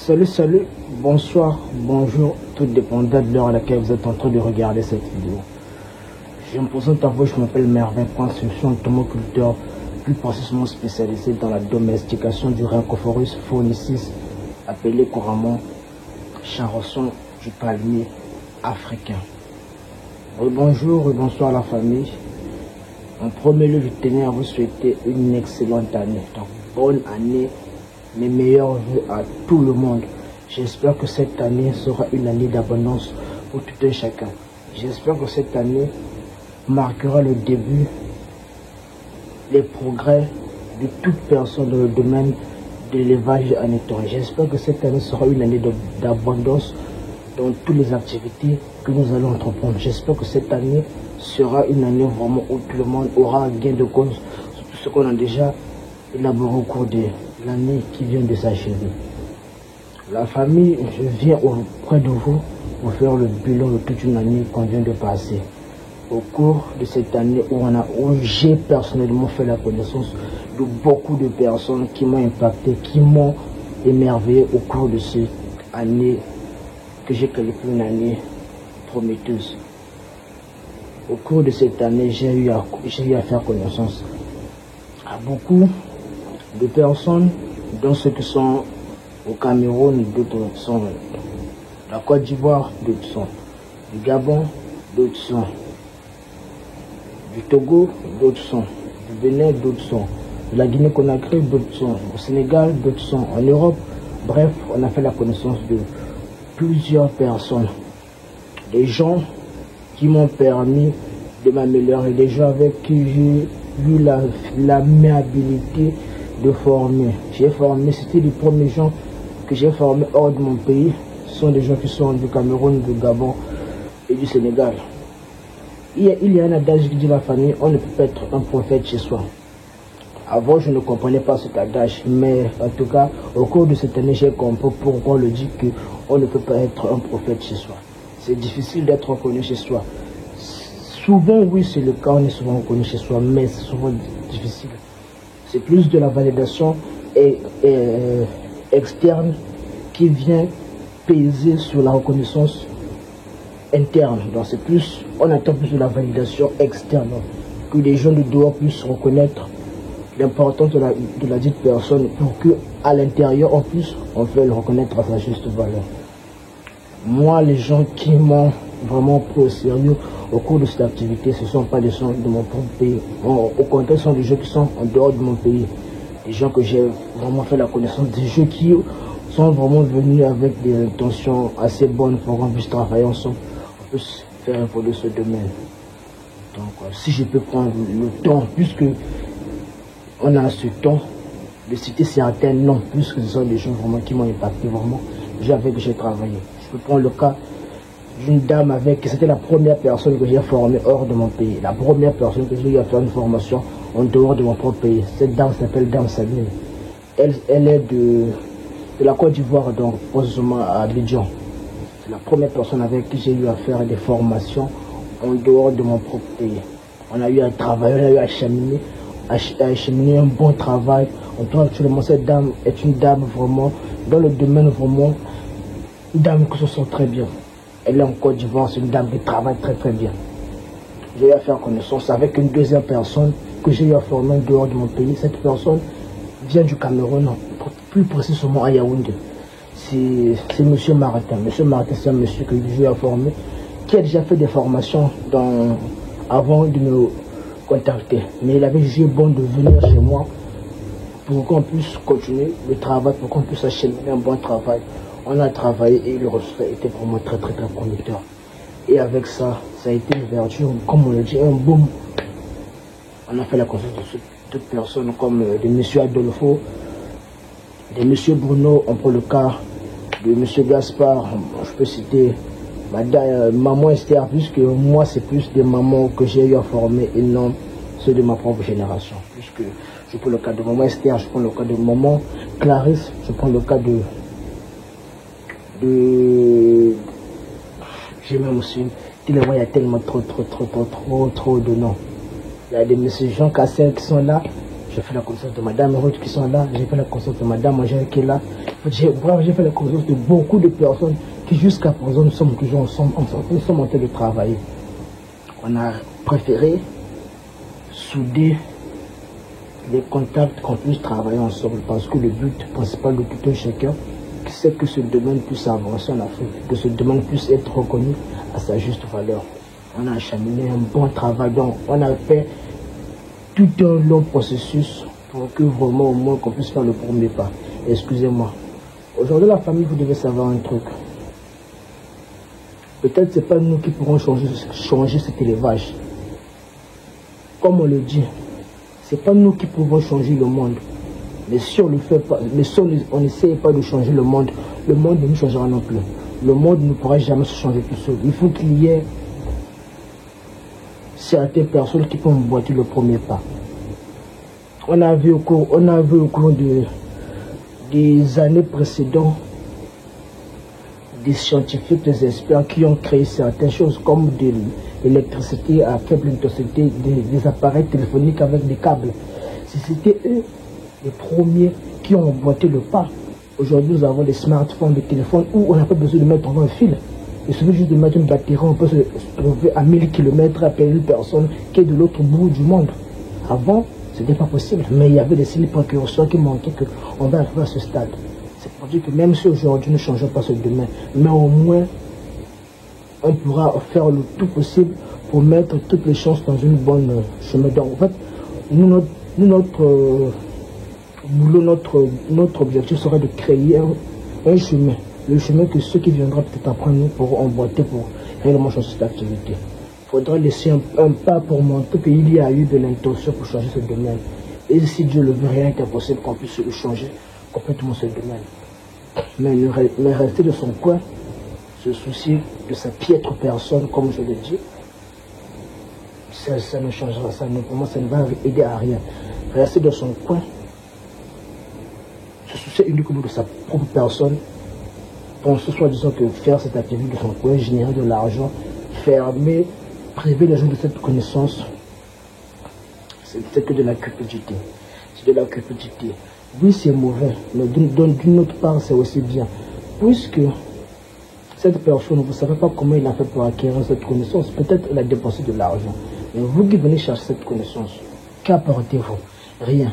Salut, bonsoir, bonjour, tout dépendant de l'heure à laquelle vous êtes en train de regarder cette vidéo. Je me présente à vous, je m'appelle Merveille Prince, je suis un tomoculteur plus précisément spécialisé dans la domestication du Rhynchophorus phoenicis, appelé couramment charosson du palmier africain. Bonjour et bonsoir la famille. En premier lieu, je tenais à vous souhaiter une excellente année. Donc, bonne année, mes meilleurs vœux à tout le monde. J'espère que cette année sera une année d'abondance pour tout un chacun. J'espère que cette année marquera le début des progrès de toute personne dans le domaine de l'élevage et en J'espère que cette année sera une année d'abondance dans toutes les activités que nous allons entreprendre. J'espère que cette année sera une année vraiment où tout le monde aura un gain de cause sur tout ce qu'on a déjà élaboré au cours de l'année qui vient de s'achever. La famille, je viens auprès de vous pour faire le bilan de toute une année qu'on vient de passer. Au cours de cette année où j'ai personnellement fait la connaissance de beaucoup de personnes qui m'ont impacté, qui m'ont émerveillé au cours de cette année que j'ai qualifiée une année prometteuse. Au cours de cette année, j'ai eu à faire connaissance à beaucoup de personnes, dont ceux qui sont au Cameroun, d'autres sont de la Côte d'Ivoire, d'autres sont du Gabon, d'autres sont du Togo, d'autres sont du Bénin, d'autres sont de la Guinée-Conakry, d'autres sont au Sénégal, d'autres sont en Europe. Bref, on a fait la connaissance de plusieurs personnes, des gens qui m'ont permis de m'améliorer, des gens avec qui j'ai eu l'amabilité de former. J'ai formé, c'était les premiers gens que j'ai formés hors de mon pays. Ce sont des gens qui sont du Cameroun, du Gabon et du Sénégal. Il y a un adage qui dit la famille, on ne peut pas être un prophète chez soi. Avant, je ne comprenais pas cet adage, mais en tout cas, au cours de cette année, j'ai compris pourquoi on le dit qu'on ne peut pas être un prophète chez soi. C'est difficile d'être reconnu chez soi. Souvent, oui, c'est le cas, on est souvent reconnu chez soi, mais c'est souvent difficile. C'est plus de la validation externe qui vient peser sur la reconnaissance interne. Donc c'est plus, on attend plus de la validation externe, que les gens de dehors puissent reconnaître l'importance de la dite personne pour que à l'intérieur en plus on peut le reconnaître à sa juste valeur. Moi, les gens qui m'ont vraiment pris au sérieux au cours de cette activité, ce ne sont pas des gens de mon propre pays. Au contraire, ce sont des gens qui sont en dehors de mon pays. Des gens que j'ai vraiment fait la connaissance, des gens qui sont vraiment venus avec des intentions assez bonnes pour qu'on puisse travailler ensemble, on puisse faire évoluer ce domaine. Donc, si je peux prendre le temps, puisque on a ce temps de citer certains noms, puisque ce sont des gens vraiment qui m'ont impacté vraiment, avec qui j'ai travaillé. Je peux prendre le cas d'une dame c'était la première personne que j'ai formée hors de mon pays. La première personne que j'ai eu à faire une formation en dehors de mon propre pays. Cette dame s'appelle Dame Sabine. Elle est de la Côte d'Ivoire, donc précisément à Abidjan. C'est la première personne avec qui j'ai eu à faire des formations en dehors de mon propre pays. On a eu à travailler, on a eu à acheminer un bon travail. En tout cas, actuellement, cette dame est une dame vraiment, dans le domaine vraiment, une dame qui se sent très bien. Elle est en Côte d'Ivoire, c'est une dame qui travaille très très bien. J'ai eu à faire connaissance avec une deuxième personne que j'ai eu à former en dehors de mon pays. Cette personne vient du Cameroun, plus précisément à Yaoundé. C'est monsieur Martin. Monsieur Martin, c'est un monsieur que j'ai eu à former, qui a déjà fait des formations avant de me contacter. Mais il avait jugé bon de venir chez moi pour qu'on puisse continuer le travail, pour qu'on puisse acheminer un bon travail. On a travaillé et le résultat était vraiment très très très prometteur. Et avec ça, ça a été une vertu, comme on le dit, un boom. On a fait la connaissance de d'autres personnes comme de M. Adolfo, de M. Bruno, on prend le cas de M. Gaspard, je peux citer Maman Esther, puisque moi c'est plus des mamans que j'ai eu à former et non ceux de ma propre génération. Puisque je prends le cas de Maman Esther, je prends le cas de Maman Clarisse, je prends le cas de j'ai même aussi, il y a tellement trop de noms. Il y a des messieurs Jean Cassel qui sont là, J'ai fait la connaissance de Madame Ruth qui sont là, j'ai fait la connaissance de Madame Angèle qui est là. J'ai fait la connaissance de beaucoup de personnes qui jusqu'à présent nous sommes toujours ensemble, nous sommes en train de travailler. On a préféré souder les contacts qu'on puisse travailler ensemble parce que le but principal de tout un chacun, c'est que ce domaine puisse avancer en Afrique, que ce domaine puisse être reconnu à sa juste valeur. On a acheminé un bon travail, donc on a fait tout un long processus pour que vraiment au moins qu'on puisse faire le premier pas. Excusez-moi. Aujourd'hui la famille, vous devez savoir un truc. Peut-être c'est pas nous qui pourrons changer cet élevage. Comme on le dit, c'est pas nous qui pouvons changer le monde. Mais si on ne fait pas, mais si on n'essaye pas de changer le monde ne nous changera non plus. Le monde ne pourra jamais se changer tout seul. Il faut qu'il y ait certaines personnes qui peuvent emboîter le premier pas. On a vu au cours des années précédentes des scientifiques, des experts qui ont créé certaines choses comme de l'électricité à faible intensité, des appareils téléphoniques avec des câbles. C'était eux les premiers qui ont emboîté le pas. Aujourd'hui, nous avons des smartphones, des téléphones où on n'a pas besoin de mettre un fil. Il suffit juste de mettre une batterie, on peut se trouver à 1000 km, appeler une personne qui est de l'autre bout du monde. Avant, ce n'était pas possible, mais il y avait des signes précurseurs qui montraient qu'on va arriver à ce stade. C'est pour dire que même si aujourd'hui nous ne changeons pas ce domaine, mais au moins, on pourra faire le tout possible pour mettre toutes les chances dans une bonne chemin. Donc en fait, notre objectif sera de créer un chemin. Le chemin que ceux qui viendront peut-être après nous pourront emboîter pour réellement changer cette activité. Il faudra laisser un pas pour montrer qu'il y a eu de l'intention pour changer ce domaine. Et si Dieu le veut, rien n'est impossible qu'on puisse le changer complètement ce domaine. Mais rester de son coin, se soucier de sa piètre personne, comme je l'ai dit, ça ne changera, pour moi ça ne va aider à rien. Rester de son coin, se soucier uniquement de sa propre personne, penser soi-disant que faire cette activité de son coin, générer de l'argent, fermer, priver les gens de cette connaissance, c'est que de la cupidité. C'est de la cupidité. Oui, c'est mauvais, mais d'une autre part, c'est aussi bien. Puisque cette personne, vous ne savez pas comment il a fait pour acquérir cette connaissance. Peut-être il a dépensé de l'argent. Mais vous qui venez chercher cette connaissance, qu'apportez-vous? Rien.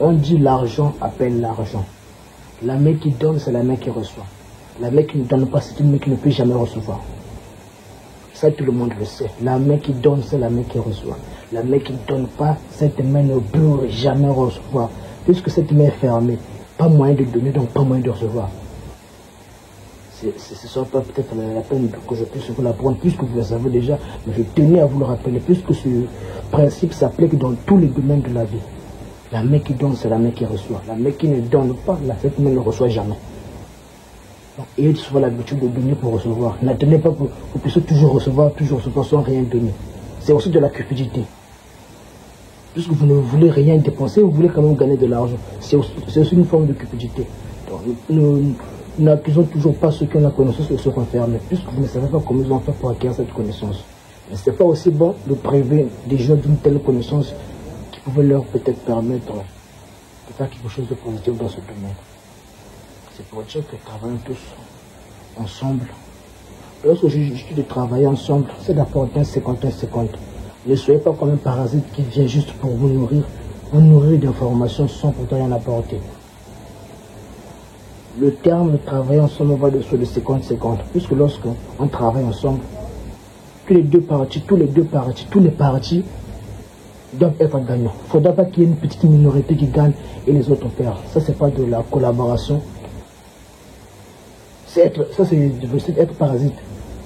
On dit l'argent appelle l'argent. La main qui donne, c'est la main qui reçoit. La main qui ne donne pas, c'est une main qui ne peut jamais recevoir. Ça, tout le monde le sait. La main qui donne, c'est la main qui reçoit. La main qui ne donne pas, cette main ne peut jamais recevoir. Puisque cette main est fermée, pas moyen de donner, donc pas moyen de recevoir. Ce ne sera pas peut-être la peine que je puisse vous l'apprendre, puisque vous le savez déjà, mais je tenais à vous le rappeler, puisque ce principe s'applique dans tous les domaines de la vie. La main qui donne, c'est la main qui reçoit. La main qui ne donne pas, cette main ne reçoit jamais. Donc, ayez souvent l'habitude de donner pour recevoir. N'attendez pas que vous puissiez toujours recevoir sans rien donner. C'est aussi de la cupidité. Puisque vous ne voulez rien dépenser, vous voulez quand même gagner de l'argent. C'est aussi une forme de cupidité. Donc, nous n'accusons toujours pas ceux qui ont la connaissance de se renfermer, puisque vous ne savez pas comment ils ont fait pour acquérir cette connaissance. Mais ce n'est pas aussi bon de priver des gens d'une telle connaissance qui pouvait leur peut-être permettre de faire quelque chose de positif dans ce domaine. C'est pour dire que travaillons tous ensemble. Lorsque je dis de travailler ensemble, c'est d'apporter un 50-50. Ne soyez pas comme un parasite qui vient juste pour vous nourrir d'informations sans pourtant rien apporter. Le terme de travailler ensemble va de 50-50, puisque lorsqu'on travaille ensemble, tous les partis doivent être gagnants. Il ne faudra pas qu'il y ait une petite minorité qui gagne et les autres perdent. Ça, c'est pas de la collaboration. C'est être parasite.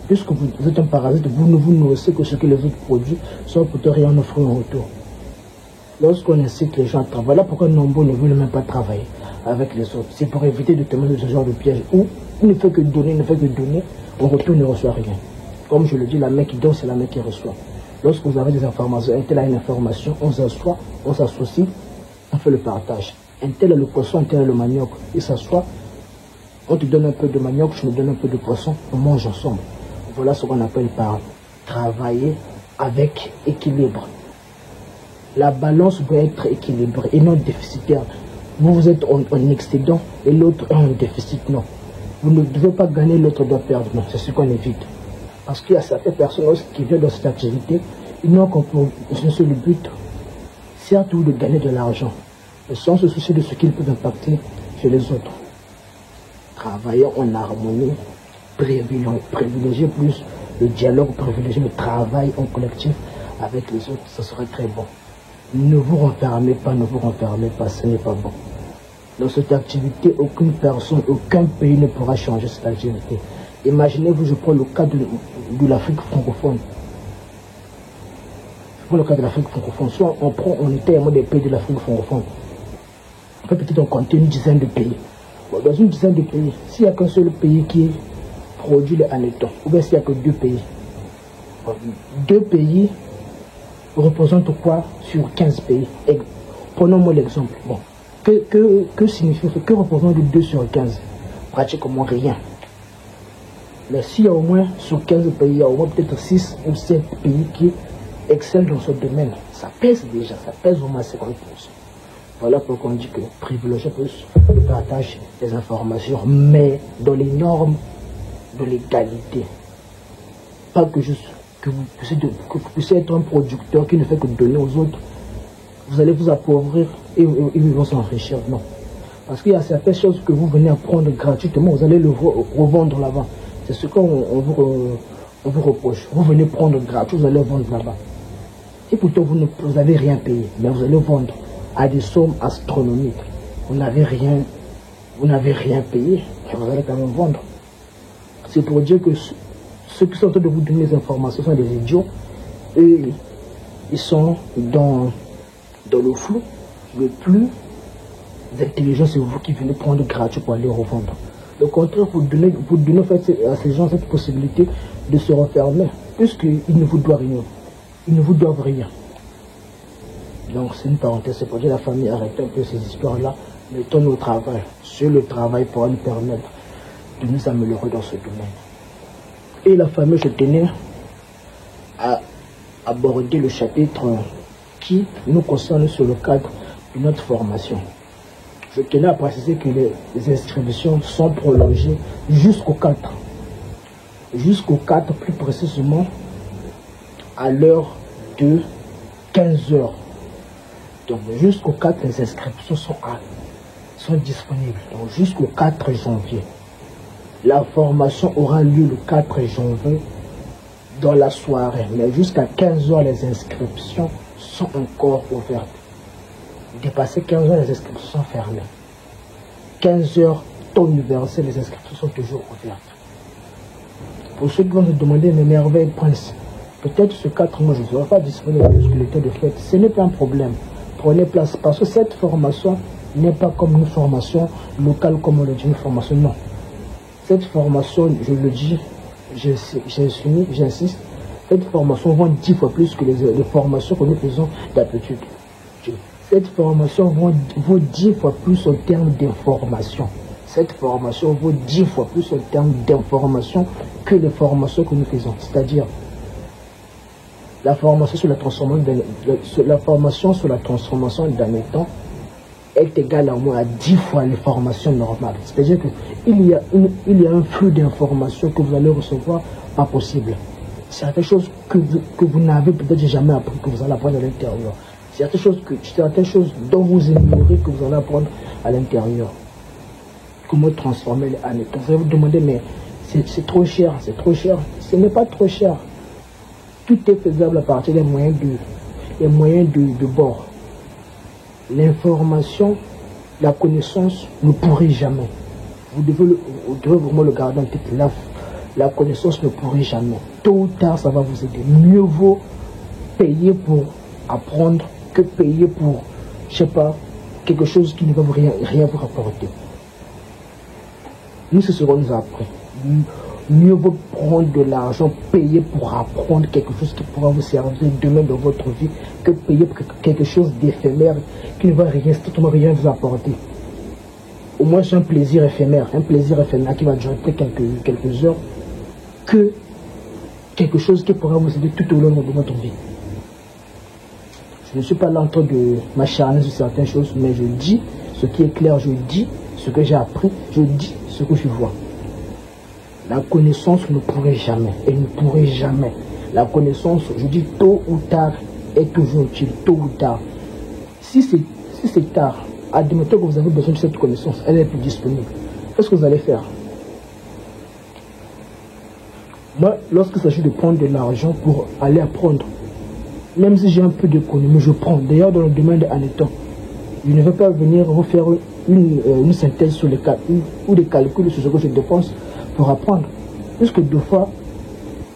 Puisque vous êtes un parasite, vous ne vous nourrissez que ce que les autres produisent, sans pourtant rien offrir en retour. Lorsqu'on incite les gens à travailler, là pourquoi nombreux ne veulent même pas travailler avec les autres? C'est pour éviter de tomber dans ce genre de piège où il ne fait que donner, en retour ne reçoit rien. Comme je le dis, la main qui donne, c'est la main qui reçoit. Lorsque vous avez des informations, un tel a une information, on s'assoit, on s'associe, on fait le partage. Un tel a le poisson, un tel a le manioc. Il s'assoit, on te donne un peu de manioc, je me donne un peu de poisson, on mange ensemble. Voilà ce qu'on appelle par travailler avec équilibre. La balance doit être équilibrée et non déficitaire. Vous êtes en excédent et l'autre est en déficit. Non. Vous ne devez pas gagner, l'autre doit perdre. Non, c'est ce qu'on évite. Parce qu'il y a certaines personnes qui viennent dans cette activité, ils n'ont qu'un seul but, certes de gagner de l'argent, mais sans se soucier de ce qu'ils peuvent impacter chez les autres. Travailler en harmonie, privilégier plus le dialogue, privilégier le travail en collectif avec les autres, ce serait très bon. Ne vous renfermez pas, ce n'est pas bon. Dans cette activité, aucune personne, aucun pays ne pourra changer cette activité. Imaginez-vous, je prends le cas de l'Afrique francophone. Pour le cas de l'Afrique francophone, soit on était un des pays de l'Afrique francophone. Peut-être on comptait une dizaine de pays. Bon, dans une dizaine de pays, s'il n'y a qu'un seul pays qui produit le hanneton, ou bien s'il n'y a que deux pays, deux pays représentent quoi sur 15 pays? Et prenons-moi l'exemple. Bon, que signifie, que représente 2 sur 15? Pratiquement rien. Mais s'il y a au moins sur 15 pays, il y a au moins peut-être 6 ou 7 pays qui excellent dans ce domaine. Ça pèse déjà, ça pèse au moins 50%. Voilà pourquoi on dit que privilégier plus le partage des informations, mais dans les normes de l'égalité. Pas que juste que vous puissiez être un producteur qui ne fait que donner aux autres. Vous allez vous appauvrir et ils vont s'enrichir. Non. Parce qu'il y a certaines choses que vous venez apprendre gratuitement, vous allez le revendre là-bas. C'est ce qu'on vous reproche. Vous venez prendre gratuit, vous allez vendre là-bas. Et pourtant vous n'avez rien payé, mais vous allez vendre à des sommes astronomiques. Vous n'avez rien payé, mais vous allez quand même vendre. C'est pour dire que ceux qui sont en train de vous donner les informations sont des idiots. Et ils sont dans le flou. Le plus intelligent, c'est vous qui venez prendre gratuit pour aller revendre. Au contraire, vous donnez en fait, à ces gens cette possibilité de se refermer, puisqu'ils ne vous doivent rien. Ils ne vous doivent rien. Donc c'est une parenthèse, c'est pour dire la famille, arrêtez un peu ces histoires-là, mettons-nous au travail. Sur le travail pourra nous permettre de nous améliorer dans ce domaine. Et la famille, je tenais à aborder le chapitre qui nous concerne sur le cadre de notre formation. Je tenais à préciser que les inscriptions sont prolongées jusqu'au 4. Jusqu'au 4, plus précisément, à l'heure de 15 h. Donc jusqu'au 4, les inscriptions sont disponibles. Donc jusqu'au 4 janvier. La formation aura lieu le 4 janvier dans la soirée. Mais jusqu'à 15 h, les inscriptions sont encore ouvertes. Dépassé 15 h, les inscriptions sont fermées. 15 h, temps universel, les inscriptions sont toujours ouvertes. Pour ceux qui vont se demander, mais Merveille Prince, peut-être ce 4 mois, je ne serai pas disponible puisque le temps de fête. Ce n'est pas un problème. Prenez place. Parce que cette formation n'est pas comme une formation locale, comme on le dit, une formation. Non. Cette formation, je le dis, j'insiste, cette formation vaut 10 fois plus que les formations que nous faisons d'habitude. Cette formation vaut 10 fois plus en termes d'information. Cette formation vaut 10 fois plus en termes d'information que les formations que nous faisons. C'est-à-dire, la formation sur la transformation d'un étant est égale à moins à 10 fois les formations normales. C'est-à-dire qu'il y a un flux d'informations que vous allez recevoir pas possible. Certaines choses que vous n'avez peut-être jamais appris, que vous allez apprendre à l'intérieur. Certaines choses dont vous ignorez que vous allez apprendre à l'intérieur. Comment transformer les hanneton. Vous allez vous demander, mais c'est trop cher, c'est trop cher. Ce n'est pas trop cher. Tout est faisable à partir des moyens de bord. L'information, la connaissance ne pourrit jamais. Vous devez vraiment le garder en tête. La connaissance ne pourrit jamais. Tôt ou tard, ça va vous aider. Mieux vaut payer pour apprendre que payer pour, je sais pas, quelque chose qui ne va rien vous rapporter. Nous, c'est ce qu'on nous a appris. Mieux vaut prendre de l'argent, payer pour apprendre quelque chose qui pourra vous servir demain dans votre vie, que payer pour quelque chose d'éphémère qui ne va strictement rien vous apporter. Au moins c'est un plaisir éphémère qui va durer quelques heures, que quelque chose qui pourra vous aider tout au long de votre vie. Je ne suis pas là en train de m'acharner sur certaines choses, mais je dis ce qui est clair, je dis ce que j'ai appris, je dis ce que je vois. La connaissance ne pourrait jamais, elle ne pourrait jamais. La connaissance, je dis tôt ou tard, est toujours utile, tôt ou tard. Si c'est tard, admettons que vous avez besoin de cette connaissance, elle est plus disponible. Qu'est-ce que vous allez faire? Moi, lorsqu'il s'agit de prendre de l'argent pour aller apprendre, même si j'ai un peu d'économie, je prends. D'ailleurs, dans le domaine de Anneton, je ne vais pas venir refaire une synthèse sur les calculs ou des calculs sur ce que je dépense pour apprendre. Puisque deux fois,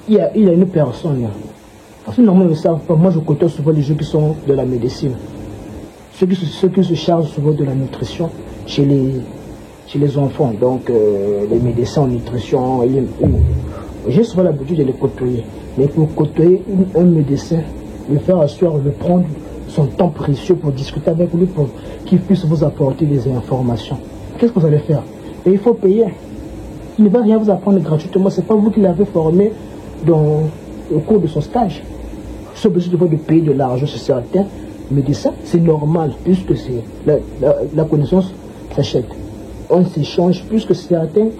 il y a une personne. Parce que normalement, ils ne savent pas. Moi, je côtoie souvent les gens qui sont de la médecine. Ceux qui se chargent souvent de la nutrition chez les enfants. Donc, les médecins en nutrition. J'ai souvent l'habitude de les côtoyer. Mais pour côtoyer un médecin, le faire asseoir, le prendre son temps précieux pour discuter avec lui, pour qu'il puisse vous apporter des informations. Qu'est-ce que vous allez faire? Et il faut payer. Il ne va rien vous apprendre gratuitement. Ce n'est pas vous qui l'avez formé au cours de son stage. Vous êtes obligé de payer de l'argent sur certains médecins. C'est normal, puisque la connaissance s'achète. On s'échange, puisque certaines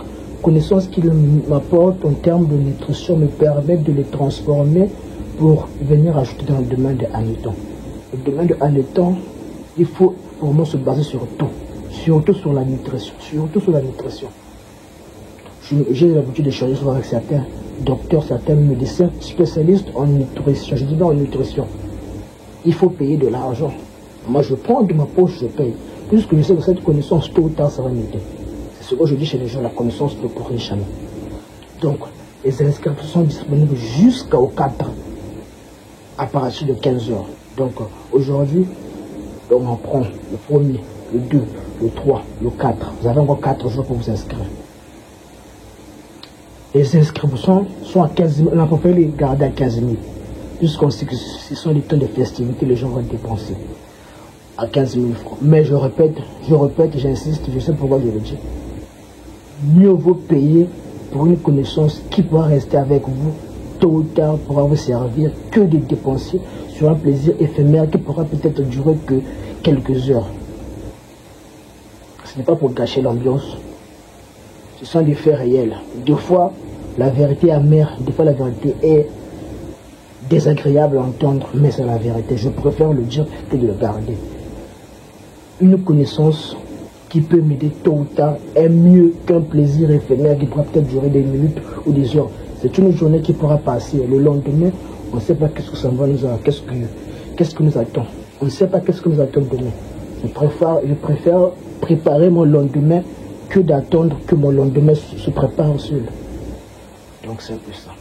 connaissances qu'il m'apporte en termes de nutrition me permettent de les transformer pour venir ajouter dans le domaine de Anneton. Le domaine de Anneton, il faut pour moi se baser sur tout, surtout sur la nutrition, J'ai l'habitude d'échanger souvent avec certains docteurs, certains médecins spécialistes en nutrition. Je dis bien en nutrition. Il faut payer de l'argent. Moi, je prends de ma poche, je paye. Puisque je sais que cette connaissance, tôt ou tard, ça va m'aider. C'est ce que je dis chez les gens, la connaissance ne pourrait jamais. Donc, les inscriptions sont disponibles jusqu'au 4, à partir de 15 heures. Donc, aujourd'hui, on prend le 1er, le 2, le 3, le 4. Vous avez encore 4 jours pour vous inscrire. Les inscriptions sont à 15 000. On a pas les garder à 15 000. Puisqu'on sait que ce sont les temps de festivité, les gens vont dépenser à 15 000 francs. Mais je répète, j'insiste, je sais pourquoi je le dis. Mieux vaut payer pour une connaissance qui pourra rester avec vous tôt ou tard, pourra vous servir, que de dépenser sur un plaisir éphémère qui pourra peut-être durer que quelques heures. Ce n'est pas pour gâcher l'ambiance. Ce sont des faits réels. Des fois, la vérité est amère, des fois la vérité est désagréable à entendre, mais c'est la vérité. Je préfère le dire que de le garder. Une connaissance qui peut m'aider tôt ou tard est mieux qu'un plaisir éphémère qui pourra peut-être durer des minutes ou des heures. C'est une journée qui pourra passer. Le lendemain, on ne sait pas qu'est-ce que ça va nous attendre. Qu'est-ce que nous attend. On ne sait pas qu'est-ce que nous attend demain. Je préfère préparer mon lendemain que d'attendre que mon lendemain se prépare seul. Donc c'est un peu ça.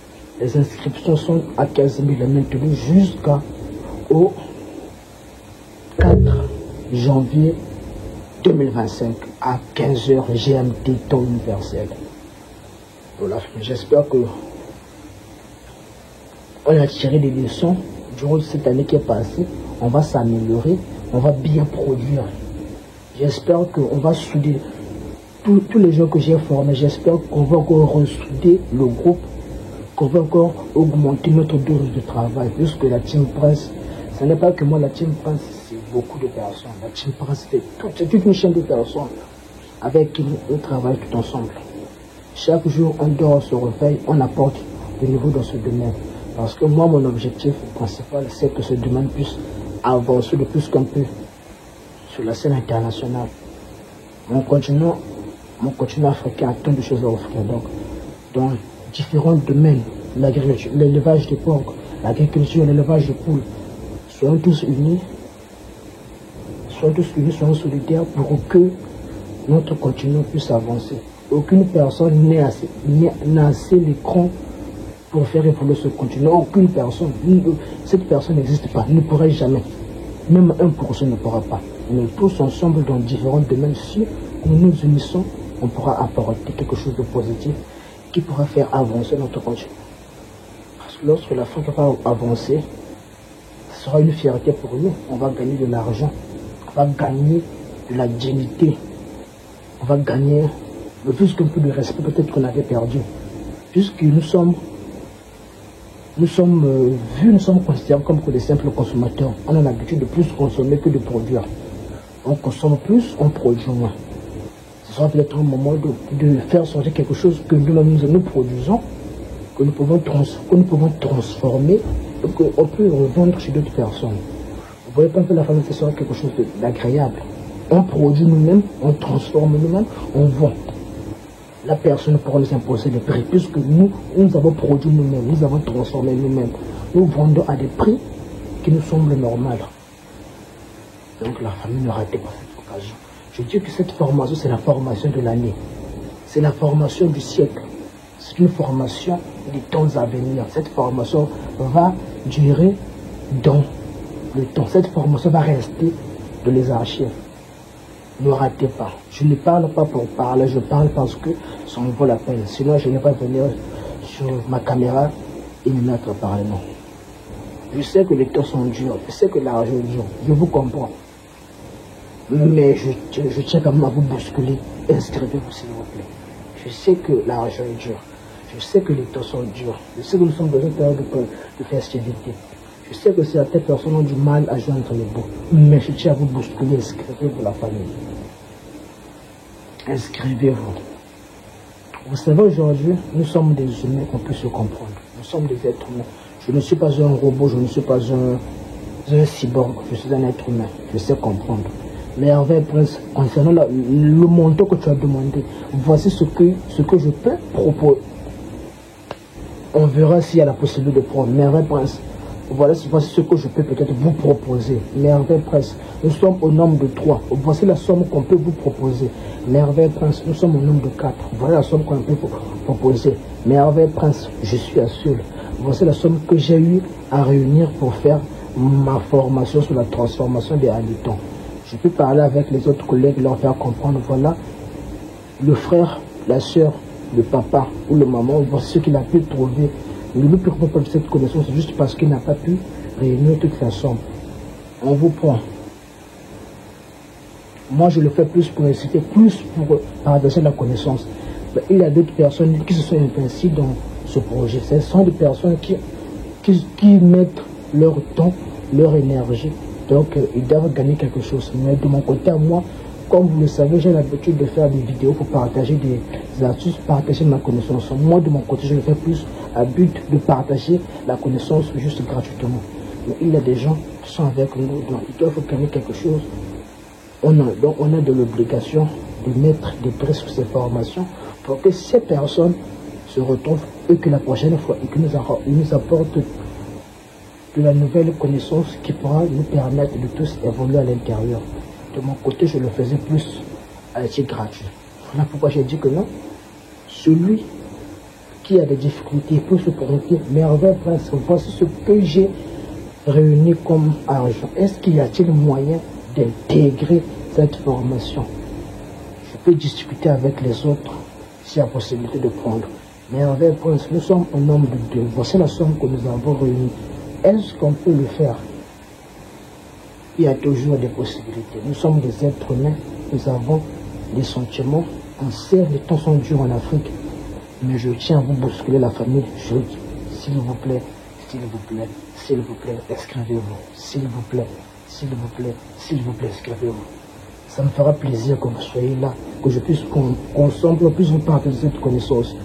Les inscriptions sont à 15 000 maintenant jusqu'au 4 janvier 2025 à 15 h GMT temps universel. Voilà, j'espère que on a tiré des leçons durant cette année qui est passée. On va s'améliorer, on va bien produire. J'espère qu'on va souder tous les gens que j'ai formés. J'espère qu'on va encore ressouder le groupe, qu'on va encore augmenter notre dose de travail, puisque la Team Prince, ce n'est pas que moi, la Team Prince, c'est beaucoup de personnes. La Team Prince, c'est toute une chaîne de personnes avec qui on travaille tout ensemble. Chaque jour, on dort, on se réveille, on apporte de nouveau dans ce domaine. Parce que moi, mon objectif principal, c'est que ce domaine puisse avancer de plus qu'un peu sur la scène internationale. Mon continent africain a tant de choses à offrir. Donc, dans différents domaines, l'agriculture, l'élevage de porcs, l'agriculture, l'élevage de poules, soyons tous unis, soyons solidaires pour que notre continent puisse avancer. Aucune personne n'a assez l'écran pour faire évoluer ce continent. Aucune personne. Cette personne n'existe pas, ne pourrait jamais. Même 1% ne pourra pas. Mais tous ensemble dans différents domaines, si nous nous unissons, on pourra apporter quelque chose de positif qui pourra faire avancer notre continent. Parce que lorsque l'Afrique va avancer, ce sera une fierté pour nous. On va gagner de l'argent, on va gagner de la dignité, on va gagner le plus qu'un peu de respect peut-être qu'on avait perdu. Puisque nous sommes nous sommes considérés comme que des simples consommateurs. On a l'habitude de plus consommer que de produire. On consomme plus, on produit moins. Ce sera peut-être un moment de faire sortir quelque chose que nous-mêmes nous produisons, que nous pouvons transformer, et qu'on peut revendre chez d'autres personnes. Vous voyez pas un peu la famille, ce sera quelque chose d'agréable. On produit nous-mêmes, on transforme nous-mêmes, on vend. La personne pourra nous imposer des prix, puisque nous avons produit nous-mêmes, nous avons transformé nous-mêmes. Nous vendons à des prix qui nous semblent normaux. Donc la famille ne ratez pas cette occasion. Je dis que cette formation, c'est la formation de l'année. C'est la formation du siècle. C'est une formation des temps à venir. Cette formation va durer dans le temps. Cette formation va rester dans les archives. Ne ratez pas. Je ne parle pas pour parler, je parle parce que ça en vaut la peine. Sinon, je ne vais pas venir sur ma caméra et me mettre à parler. Non. Je sais que les temps sont durs, je sais que l'argent est dur, je vous comprends. Mais je tiens quand même à vous bousculer. Inscrivez-vous s'il vous plaît. Je sais que l'argent est dur, je sais que les temps sont durs, je sais que nous sommes dans une période de festivité. Je sais que certaines personnes ont du mal à joindre les bouts, mais je tiens à vous bousculer. Inscrivez-vous la famille. Inscrivez-vous. Vous savez, aujourd'hui, nous sommes des humains qu'on peut se comprendre. Nous sommes des êtres humains. Je ne suis pas un robot, je ne suis pas un cyborg, je suis un être humain. Je sais comprendre. Mais Hervé Prince, concernant le montant que tu as demandé, voici ce que je peux proposer. On verra s'il y a la possibilité de prendre. Mais Hervé Prince, voici ce que je peux peut-être vous proposer. Merveille Prince, nous sommes au nombre de 3. Voici la somme qu'on peut vous proposer. Merveille Prince, nous sommes au nombre de 4. Voilà la somme qu'on peut vous proposer. Merveille Prince, je suis à seul. Voici la somme que j'ai eu à réunir pour faire ma formation sur la transformation des habitants. Je peux parler avec les autres collègues, leur faire comprendre, voilà, le frère, la soeur, le papa ou le maman, voici ce qu'il a pu trouver. Ne lui perdons pas cette connaissance juste parce qu'il n'a pas pu réunir toute sa somme. On vous prend. Moi, je le fais plus pour inciter, plus pour partager la connaissance. Mais il y a d'autres personnes qui se sont investies dans ce projet. Ce sont des personnes qui mettent leur temps, leur énergie. Donc, ils doivent gagner quelque chose. Mais de mon côté, à moi, comme vous le savez, j'ai l'habitude de faire des vidéos pour partager des astuces, partager ma connaissance. Moi, de mon côté, je le fais plus à but de partager la connaissance juste gratuitement. Mais il y a des gens qui sont avec nous, donc ils doivent gagner quelque chose. Donc on a de l'obligation de mettre des prix sur ces formations pour que ces personnes se retrouvent et que la prochaine fois, et que nous apportent de la nouvelle connaissance qui pourra nous permettre de tous évoluer à l'intérieur. De mon côté, je le faisais plus à titre gratuit. Voilà pourquoi j'ai dit que non. Celui qui a des difficultés peut se présenter. Merveille Prince, voici ce que j'ai réuni comme argent. Est-ce qu'il y a-t-il moyen d'intégrer cette formation? Je peux discuter avec les autres s'il y a possibilité de prendre. Merveille Prince, nous sommes au nombre de 2. Voici la somme que nous avons réunie. Est-ce qu'on peut le faire? Il y a toujours des possibilités. Nous sommes des êtres humains, nous avons des sentiments. On sait, les temps sont durs en Afrique. Mais je tiens à vous bousculer la famille. Je dis, s'il vous plaît, s'il vous plaît, s'il vous plaît, inscrivez-vous. S'il vous plaît, s'il vous plaît, s'il vous plaît, inscrivez-vous. Ça me fera plaisir que vous soyez là, que je puisse qu'ensemble, puisse vous partager cette connaissance.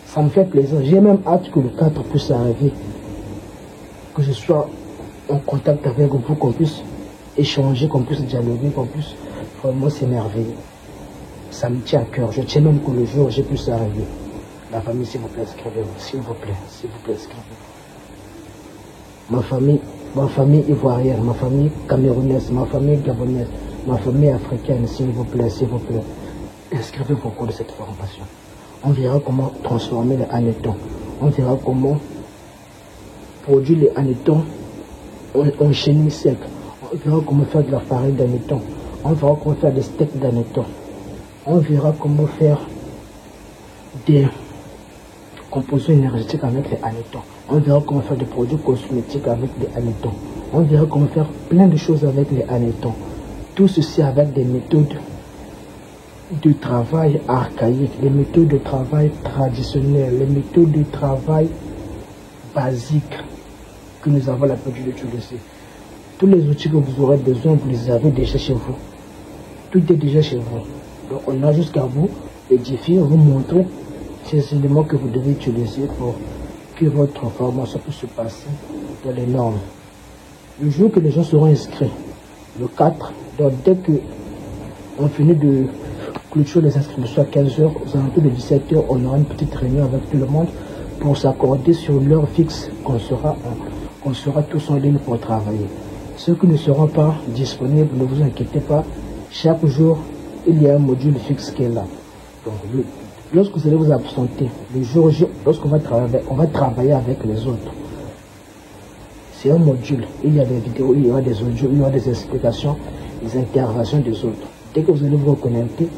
Ça me fait plaisir. J'ai même hâte que le 4 puisse arriver. Que je sois en contact avec vous, qu'on puisse échanger, qu'on puisse dialoguer, qu'on puisse vraiment s'émerveiller. Ça me tient à cœur. Je tiens même que le jour où j'ai pu arriver. La famille, s'il vous plaît, inscrivez-vous. S'il vous plaît, inscrivez-vous. Ma famille ivoirienne, ma famille camerounaise, ma famille gabonaise, ma famille africaine, s'il vous plaît, inscrivez-vous au cours de cette formation. On verra comment transformer les hannetons. On verra comment produire les hannetons en chenille sec. On verra comment faire de la farine d'hannetons. On verra comment faire des steaks d'hannetons. On verra comment faire des composants énergétiques avec les hannetons. On verra comment faire des produits cosmétiques avec les hannetons. On verra comment faire plein de choses avec les hannetons. Tout ceci avec des méthodes de travail archaïques, les méthodes de travail traditionnelles, les méthodes de travail basiques que nous avons l'habitude d'utiliser. Tous les outils que vous aurez besoin, vous les avez déjà chez vous. Tout est déjà chez vous. Donc on a jusqu'à vous édifier, vous montrer ces éléments que vous devez utiliser pour que votre formation puisse se passer dans les normes. Le jour que les gens seront inscrits, le 4, donc dès que on finit de clôturer les inscriptions à 15h, aux alentours de 17h, on aura une petite réunion avec tout le monde pour s'accorder sur l'heure fixe qu'on sera tous en ligne pour travailler. Ceux qui ne seront pas disponibles, ne vous inquiétez pas, chaque jour, il y a un module fixe qui est là. Donc, lorsque vous allez vous absenter, le jour J, lorsqu'on va travailler avec les autres. C'est un module, il y a des vidéos, il y aura des audios, il y aura des explications, des interventions des autres. Dès que vous allez vous reconnecter,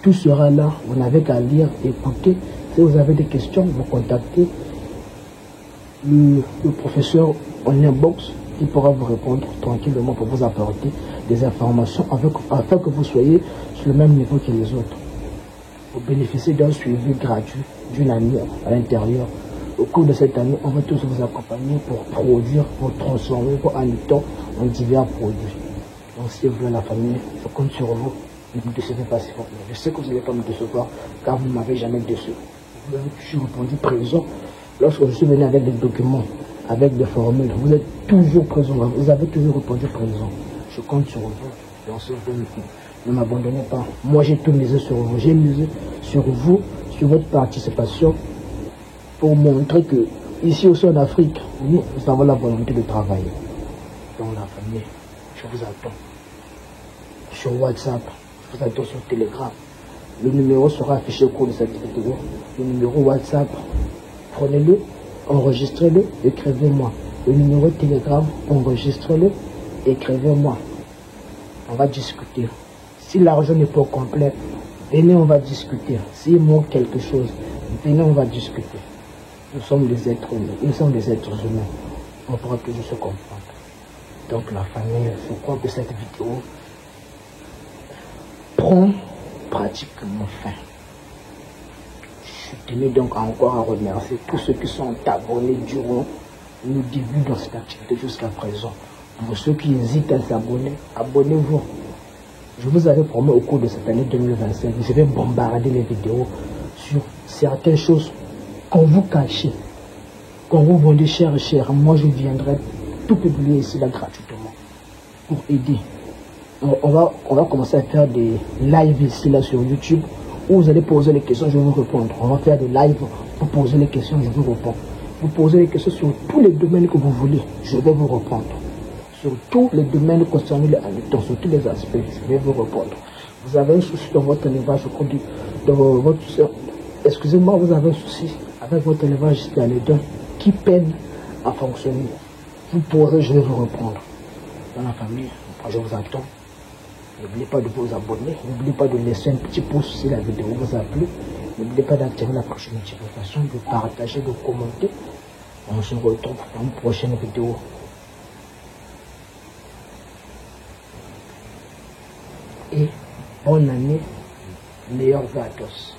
tout sera là, vous n'avez qu'à lire, écouter. Si vous avez des questions, vous contactez le professeur en inbox, il pourra vous répondre tranquillement pour vous apporter des informations afin que vous soyez sur le même niveau que les autres. Vous bénéficiez d'un suivi gratuit d'une année à l'intérieur. Au cours de cette année, on va tous vous accompagner pour produire, pour transformer vos habitants en divers produits. Donc si vous voulez la famille, je compte sur vous. Ne me décevez pas s'il vous plaît. Je sais que vous n'allez pas me décevoir car vous ne m'avez jamais déçu. Vous avez toujours répondu présent. Lorsque je suis venu avec des documents, avec des formules, vous êtes toujours présent. Vous avez toujours répondu présent. Je compte sur vous. Et on se voit. Ne m'abandonnez pas. Moi, j'ai tout misé sur vous. J'ai misé sur vous, sur votre participation, pour montrer que ici aussi en Afrique, nous avons la volonté de travailler. Dans la famille, je vous attends. Sur WhatsApp, je vous attends sur Telegram. Le numéro sera affiché au cours de cette vidéo. Le numéro WhatsApp, prenez-le, enregistrez-le, écrivez-moi. Le numéro Telegram, enregistrez-le, écrivez-moi. On va discuter. Si l'argent n'est pas complet, venez, on va discuter. S'il manque quelque chose, venez, on va discuter. Nous sommes des êtres humains. Nous sommes des êtres humains. On pourra toujours se comprendre. Donc la famille, je crois que cette vidéo prend pratiquement fin. Je tenais donc encore à remercier tous ceux qui sont abonnés durant nos débuts dans cette activité jusqu'à présent. Pour ceux qui hésitent à s'abonner, abonnez-vous. Je vous avais promis au cours de cette année 2025, je vais bombarder les vidéos sur certaines choses qu'on vous cachez, qu'on vous vendez cher. Moi, je viendrai tout publier ici là gratuitement pour aider. On va commencer à faire des lives ici là sur YouTube où vous allez poser les questions, je vais vous répondre. On va faire des lives pour poser les questions, je vous réponds. Vous posez les questions sur tous les domaines que vous voulez, je vais vous répondre. Sur tous les domaines concernant les habitants, sur tous les aspects, je vais vous répondre. Vous avez un souci dans votre élevage, excusez-moi, vous avez un souci avec votre élevage dans les dents qui peine à fonctionner. Vous posez, je vais vous répondre. Dans la famille, je vous attends. N'oubliez pas de vous abonner, n'oubliez pas de laisser un petit pouce si la vidéo vous a plu. N'oubliez pas d'activer la prochaine notification, de partager, de commenter. On se retrouve dans une prochaine vidéo. Et bonne année, meilleurs vœux à tous.